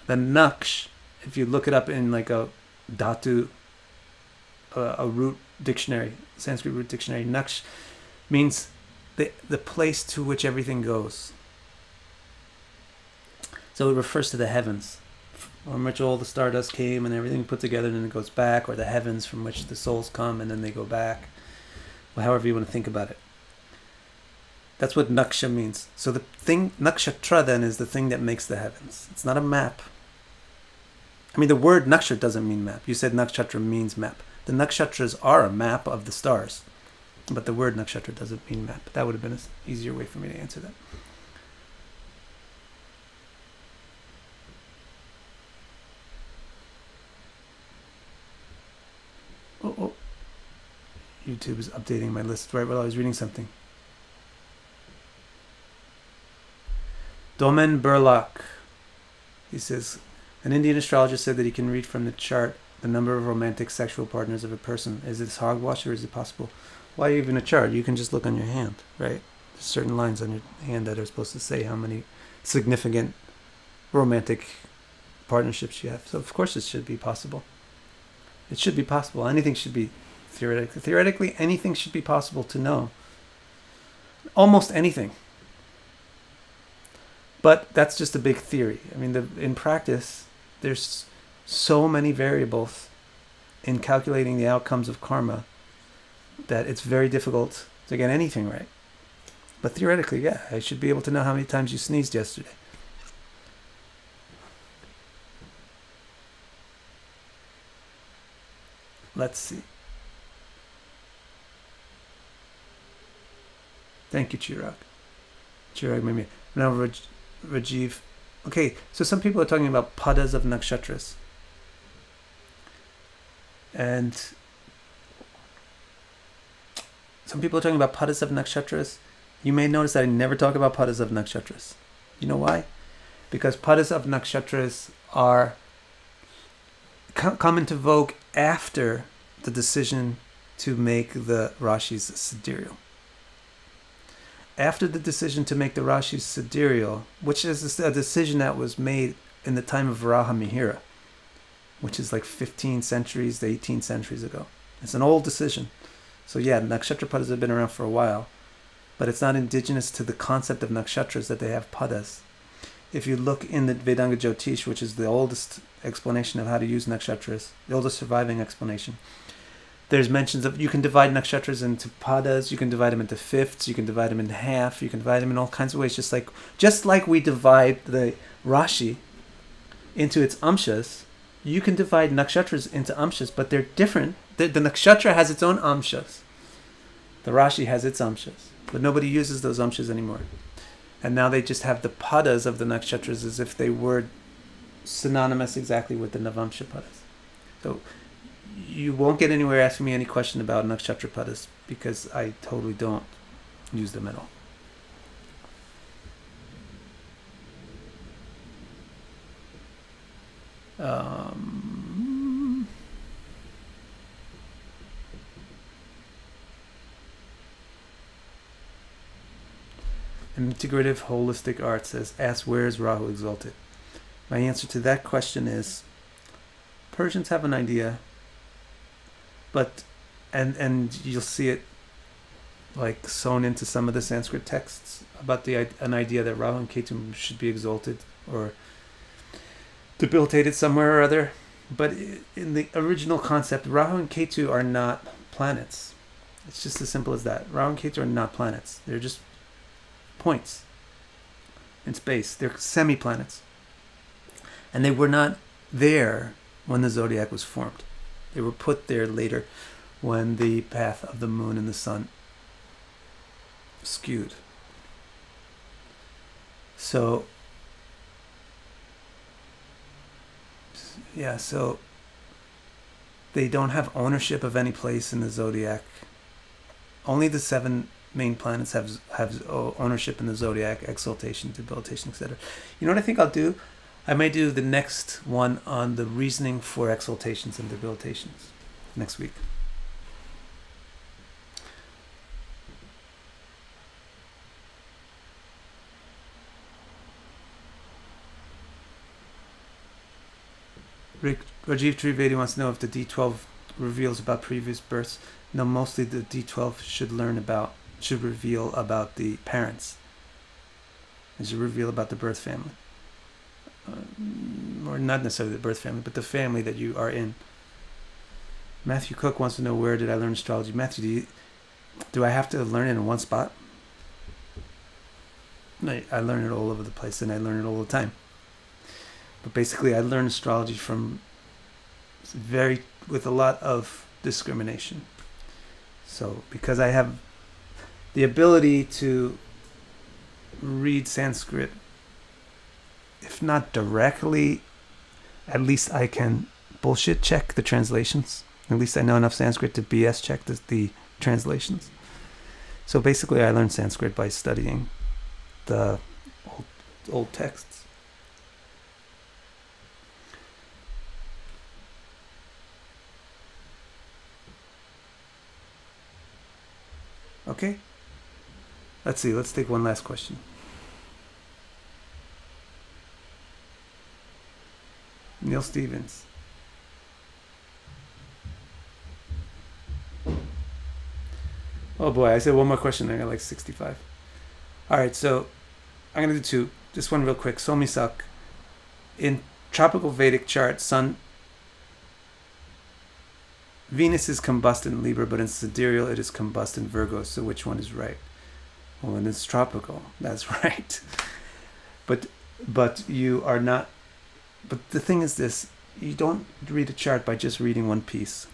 The naksh, if you look it up in like a dhatu, a root dictionary, Sanskrit root dictionary, naksh means the place to which everything goes. So it refers to the heavens, from which all the stardust came and everything put together and then it goes back, or the heavens from which the souls come and then they go back. Well, however you want to think about it. That's what naksha means. So the thing, nakshatra then, is the thing that makes the heavens. It's not a map. I mean, the word nakshatra doesn't mean map. You said nakshatra means map. The nakshatras are a map of the stars. But the word nakshatra doesn't mean map. That would have been an easier way for me to answer that. Oh. YouTube is updating my list right while I was reading something. Domen Burlock. He says, an Indian astrologer said that he can read from the chart the number of romantic sexual partners of a person. Is this hogwash or is it possible? Why even a chart? You can just look on your hand, right? There's certain lines on your hand that are supposed to say how many significant romantic partnerships you have. So of course it should be possible. It should be possible. Anything should be theoretically. Theoretically, anything should be possible to know. Almost anything. But that's just a big theory. I mean, in practice, there's so many variables in calculating the outcomes of karma that it's very difficult to get anything right. But theoretically, yeah, I should be able to know how many times you sneezed yesterday. Let's see. Thank you, Chirag. Chirag made me. Now, Rajiv. Okay, so some people are talking about padas of nakshatras. And some people are talking about padas of nakshatras. You may notice that I never talk about padas of nakshatras. You know why? Because padas of nakshatras are come into vogue after the decision to make the Rashi's sidereal. After the decision to make the Rashi's sidereal, which is a decision that was made in the time of Varaha Mihira, which is like 15 centuries to 18 centuries ago. It's an old decision. So yeah, nakshatra padas have been around for a while, but it's not indigenous to the concept of nakshatras that they have padas. If you look in the Vedanga Jyotish, which is the oldest explanation of how to use nakshatras, the oldest surviving explanation, there's mentions of you can divide nakshatras into padas, you can divide them into fifths, you can divide them into half, you can divide them in all kinds of ways, just like we divide the Rashi into its amshas. You can divide nakshatras into amshas, but they're different. The nakshatra has its own amshas. The Rashi has its amshas, but nobody uses those amshas anymore. And now they just have the padas of the nakshatras as if they were synonymous exactly with the navamsa padas. So you won't get anywhere asking me any question about nakshatra padas because I totally don't use them at all. Integrative Holistic Art says, ask where is Rahu exalted? My answer to that question is, Persians have an idea, but and you'll see it like sewn into some of the Sanskrit texts about an idea that Rahu and Ketu should be exalted or debilitated somewhere or other. But in the original concept, Rahu and Ketu are not planets. It's just as simple as that. Rahu and Ketu are not planets. They're just points in space. They're semi-planets. And they were not there when the zodiac was formed. They were put there later when the path of the moon and the sun skewed. So, yeah, so they don't have ownership of any place in the zodiac. Only the 7 main planets have ownership in the zodiac: exaltation, debilitation, etc. You know what I think I'll do? I may do the next one on the reasoning for exaltations and debilitations next week. Rajiv Trivedi wants to know if the D12 reveals about previous births. No, mostly the D12 should reveal about the parents. It should reveal about the birth family. Or not necessarily the birth family, but the family that you are in. Matthew Cook wants to know, where did I learn astrology? Matthew, do I have to learn it in one spot? I learn it all over the place, and I learn it all the time. But basically, I learn astrology from It's with a lot of discrimination. So because I have the ability to read Sanskrit, if not directly, at least I can bullshit check the translations. At least I know enough Sanskrit to BS check the translations. So basically I learned Sanskrit by studying the old texts. Okay? Let's see, let's take one last question. Neil Stevens. Oh boy, I said one more question, I got like 65. Alright, so I'm going to do two. Just one real quick. Somisak. In tropical Vedic chart, Venus is combust in Libra, but in sidereal it is combust in Virgo. So which one is right? Well, when it's tropical, that's right. But you are not. But the thing is this: you don't read a chart by just reading one piece.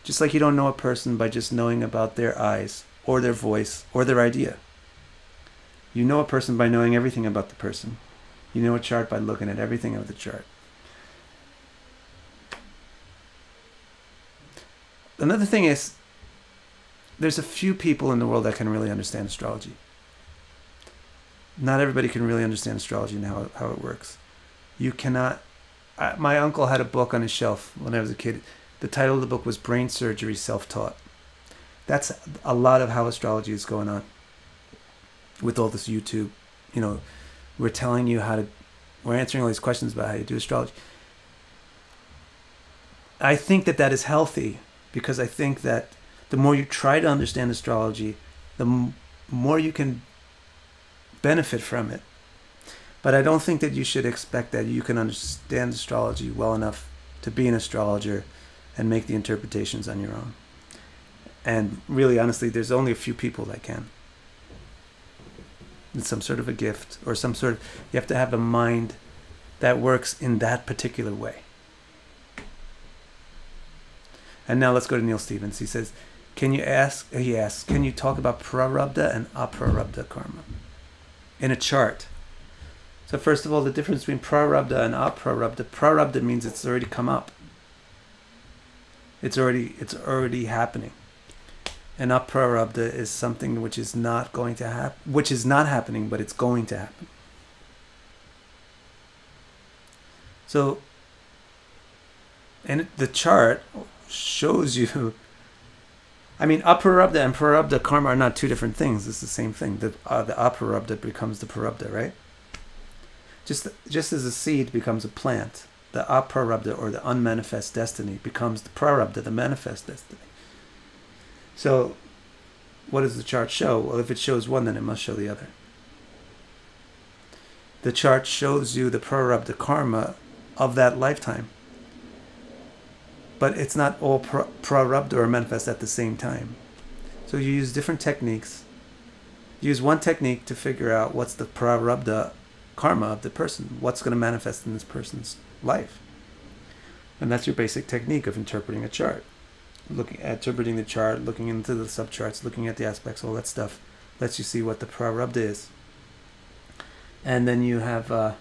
Just like you don't know a person by just knowing about their eyes or their voice or their idea. You know a person by knowing everything about the person. You know a chart by looking at everything of the chart. Another thing is, there's a few people in the world that can really understand astrology. Not everybody can really understand astrology and how it works. You cannot... my uncle had a book on his shelf when I was a kid. The title of the book was Brain Surgery Self-Taught. That's a lot of how astrology is going on. With all this YouTube, you know, we're telling you how to... We're answering all these questions about how you do astrology. I think that is healthy, because I think that the more you try to understand astrology, the more you can benefit from it. But I don't think that you should expect that you can understand astrology well enough to be an astrologer and make the interpretations on your own. And really, honestly, there's only a few people that can. It's some sort of a gift, or some sort of... You have to have a mind that works in that particular way. And now let's go to Neil Stevens. He says, he asks, can you talk about prarabdha and aprarabdha karma in a chart? So first of all, the difference between prarabdha and aprarabdha. Prarabdha means it's already come up. It's already happening. And aprarabdha is something which is not going to happen, which is not happening, but it's going to happen. So, and the chart shows you... I mean, aprarabdha and prarabdha karma are not two different things. It's the same thing. The aprarabdha becomes the prarabdha, right? Just as a seed becomes a plant, the aprarabdha, or the unmanifest destiny, becomes the prarabdha, the manifest destiny. So, what does the chart show? Well, if it shows one, then it must show the other. The chart shows you the prarabdha karma of that lifetime. But it's not all prarabdha or manifest at the same time. So you use different techniques. Use one technique to figure out what's the prarabdha karma of the person. What's going to manifest in this person's life. And that's your basic technique of interpreting a chart. Interpreting the chart, looking into the subcharts, looking at the aspects, all that stuff lets you see what the prarabdha is. And then you have the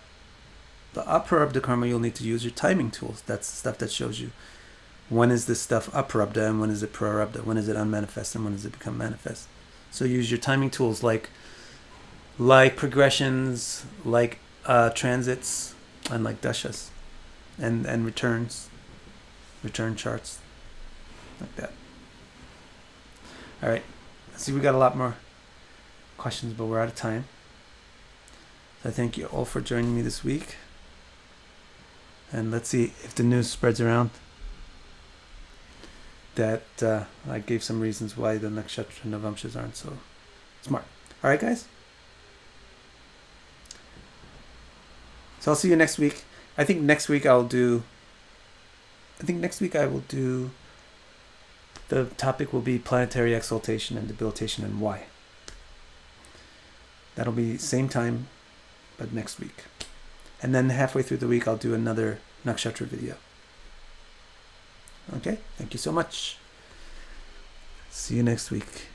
aprarabdha karma. You'll need to use your timing tools. That's the stuff that shows you when is this stuff aprarabdha and when is it prarabdha, when is it unmanifest and when does it become manifest. So use your timing tools like progressions, like transits, and like dashas, and return charts, like that. All right, let's see, we got a lot more questions, but we're out of time. So I thank you all for joining me this week, and let's see if the news spreads around that I gave some reasons why the nakshatra navamsas aren't so smart. All right, guys. So I'll see you next week. I think next week I will do. The topic will be planetary exaltation and debilitation and why. That'll be same time, but next week. And then halfway through the week I'll do another nakshatra video. Okay? Thank you so much. See you next week.